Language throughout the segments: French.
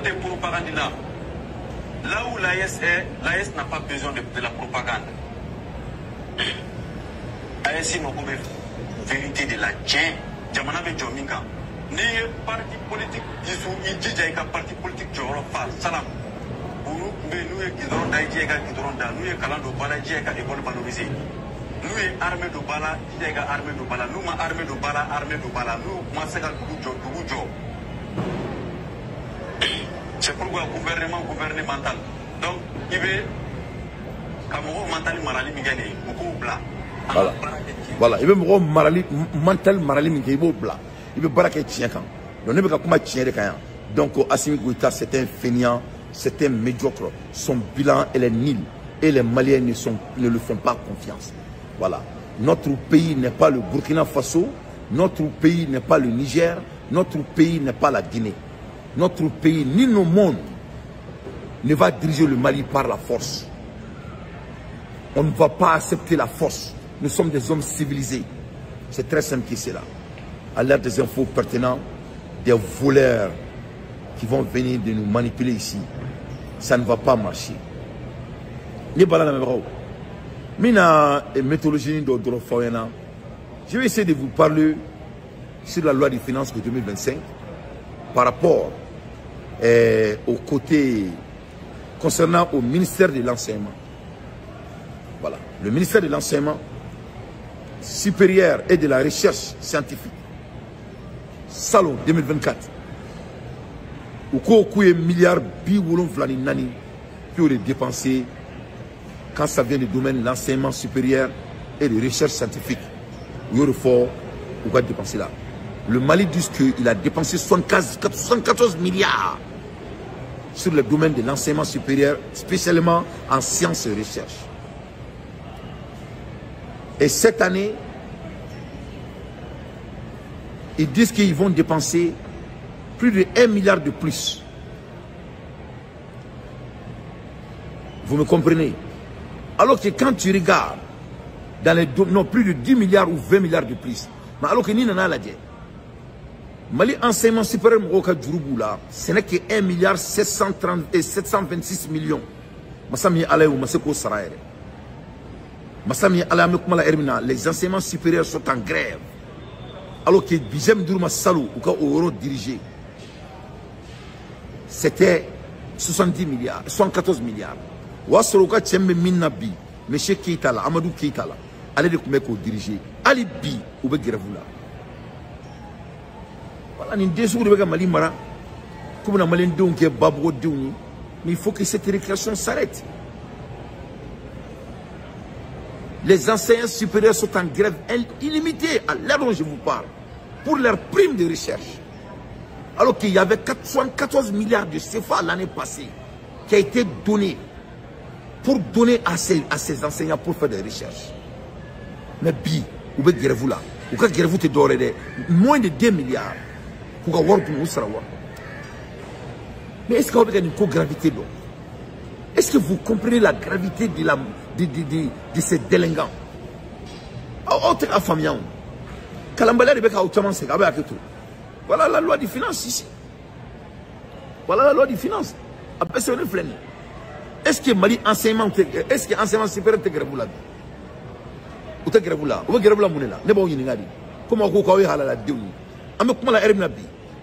côté propagande là, là où l'AS est, l'AS n'a pas besoin de la propagande. AS n'a pas vérité de la tien. Jamana be Jominga. Ni parti politique, il dit qu'il y a un parti politique qui a salam. Nous sommes Daïdjega, nous sommes Kalando Bala, Djega, école valorisée. Nous sommes armée de Bala, Djega, armée de Bala. Nous sommes armée de Bala, armée de Bala. Nous sommes Dougoujo. C'est pourquoi le gouvernemental. Donc, il veut que le mental marali migane, beaucoup blanc. Voilà, il veut mental marali migane, blanc. Il veut baraka tien quand. Donc, il veut comment tien de quand. Donc, Assimi Goïta, c'est un feignant. C'est un médiocre. Son bilan, elle est nul. Et les Maliens ne le font pas confiance. Voilà. Notre pays n'est pas le Burkina Faso. Notre pays n'est pas le Niger. Notre pays n'est pas la Guinée. Notre pays, ni nos mondes, ne va diriger le Mali par la force. On ne va pas accepter la force. Nous sommes des hommes civilisés. C'est très simple qui c'est là. À l'ère des infos pertinents, des voleurs qui vont venir de nous manipuler ici. Ça ne va pas marcher. Je vais essayer de vous parler sur la loi des finances de 2025 par rapport au côté concernant au ministère de l'enseignement. Voilà. Le ministère de l'enseignement supérieur et de la recherche scientifique. Salon 2024. Ou quoi milliards biwolon vlani nani pour les dépenser quand ça vient du domaine de l'enseignement supérieur et de recherche scientifique. Il y a fort ou quoi dépenser là. Le Mali dit qu'il a dépensé 74 milliards sur le domaine de l'enseignement supérieur, spécialement en sciences et recherche. Et cette année, ils disent qu'ils vont dépenser plus de 1 milliard de plus. Vous me comprenez? Alors que quand tu regardes dans les non plus de 10 milliards ou 20 milliards de plus, mais alors que ni n'en a la dit. Mali enseignement supérieur Moroka Djourouboula, ce n'est que 1 milliard 726 millions. Massami Alaï ou Maseko Saraïre. Massami Alaï Mekmala Hermina, les enseignements supérieurs sont en grève. Alors que Bizem Dourma Salou, ou Ouro dirigé, c'était 70 milliards, 74 milliards. Ouassoroka Tchembe Minabi, M. Keitala, Amadou Keitala, allez de Koumeko diriger. Ali Bi, ou Begravoula. Voilà, nous avons des Mali Mara, comme on a Malin Doun qui est Babou Douni, mais il faut que cette récréation s'arrête. Les enseignants supérieurs sont en grève illimitée à l'heure dont je vous parle, pour leurs primes de recherche. Alors qu'il y avait 74 milliards de CFA l'année passée qui a été donné pour donner à ces enseignants pour faire des recherches. Mais bi, ou bien grève là, ou quand grève te dore moins de 2 milliards. Mais est-ce qu'on a une co-gravité là? Est-ce que vous comprenez la gravité de ces délinquants? Voilà la loi des finances ici. Voilà la loi des finances. Est-ce que Mali enseignement, est-ce que enseignement supérieur te grève là? Ou te grève là? Ou grève là mounela? Ne pas y ningadi. Comment vous avez halala déuni?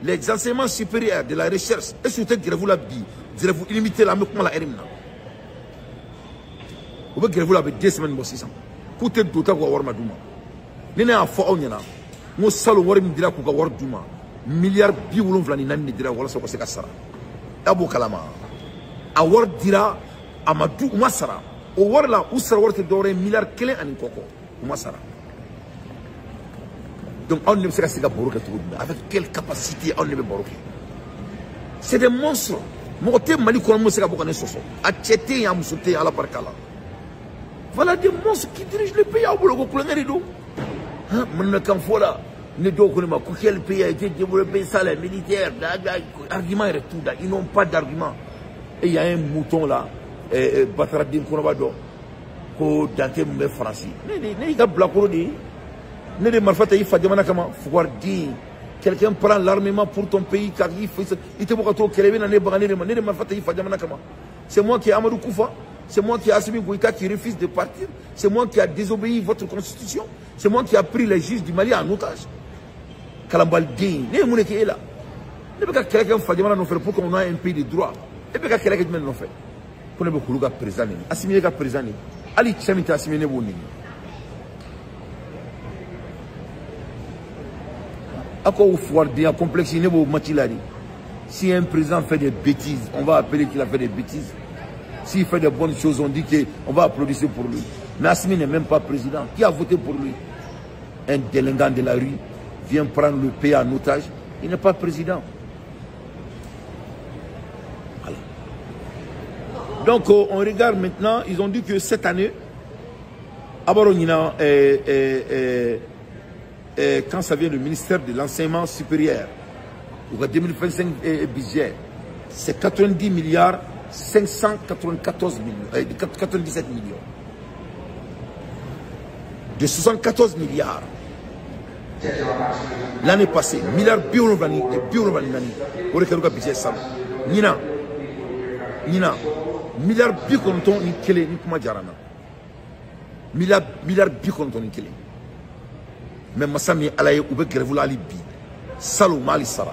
Les enseignements supérieurs de la recherche, est-ce que vous grève là? Grève illimité là, mais la hermina. Vous grève là 2 semaines pour 600. Coûtez d'autant qu'on va voir Madouma. N'est pas fort on y en a. Mon salon va me dire qu'on va voir Douma. Milliards biolons vlani nani dira voilà ce que c'est cassara. Abou Kalama. Awar dira Amadou Masara. Au war là où sera worth d'or milliards clés en coco. Masara. Donc on ne sait pas avec quelle capacité on ne peut pas. C'est des monstres. Moté Mali Kolamo sera beaucoup de choses. Acheter à Moussouté à la Parkala. Voilà des monstres qui dirigent le pays à Boulogo Koulangarido. Hein, mon camfola. Ne doit pas quel pays a été développé, ça les militaires. Argument est tout là. Ils n'ont pas d'argument. Et il y a un mouton là. Batradim Kounabado. Ko Dante Mbe Franci. Ne y a Blakoro dit. Ne de Marfata y Fademana Kama. Fouar dit. Quelqu'un prend l'armement pour ton pays car il te c'est moi qui ai Amadou Koufa, c'est moi qui ai Assimi Goïta qui refuse de partir, c'est moi qui ai désobéi votre constitution, c'est moi qui ai pris les juges du Mali en otage. Kalambaldin, ne moune qui est là. Ne peut pas quelqu'un faire nous faire pour qu'on ait un pays de droit. Ne peut pas quelqu'un qui nous fait. Pour ne pas que le président, Assimi est président. Ali Tchamita Assimi ne boni. Ako Fouardi, un complexe nebo Matilari. Si un président fait des bêtises, on va appeler qu'il a fait des bêtises. S'il fait des bonnes choses, on dit qu'on va applaudir pour lui. Mais Assimi n'est même pas président. Qui a voté pour lui? Un délinquant de la rue vient prendre le pays en otage. Il n'est pas président. Voilà. Donc, on regarde maintenant. Ils ont dit que cette année, Abaronina, quand ça vient du ministère de l'enseignement supérieur, pour 2025 budget, c'est 90 milliards 594 millions, 97 millions. De 74 milliards. L'année passée, milliards biorobani, au recueil budget ça. Nina, milliards biconton ni kele ni kuma jarana. Milliards biconton ni kele. Mais Massami alaye oube grève la libi. Salou mali sara.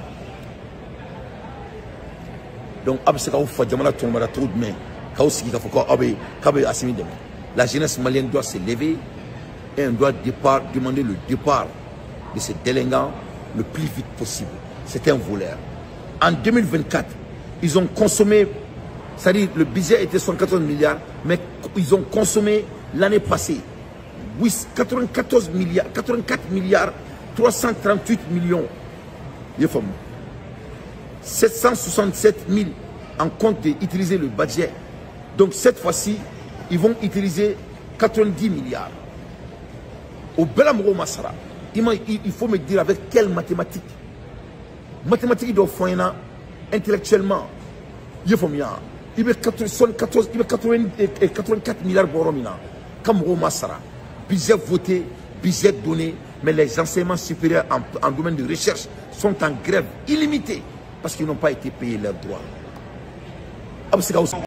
Donc, la jeunesse malienne doit se lever et on doit demander le départ de ce délinquant le plus vite possible. C'est un voleur. En 2024, ils ont consommé, c'est-à-dire le budget était 114 milliards, mais ils ont consommé l'année passée 84 milliards 338 millions. 767 000 en compte d'utiliser le budget. Donc cette fois-ci, ils vont utiliser 90 milliards. Au Belamro Massara, il faut me dire avec quelle mathématique. Mathématiques doivent faire intellectuellement. Il faut mieux. Il y a 84 milliards boromina. Comme Massara. Budget voté, budget donné, mais les enseignements supérieurs en domaine de recherche sont en grève illimitée. Parce qu'ils n'ont pas été payés leurs droits.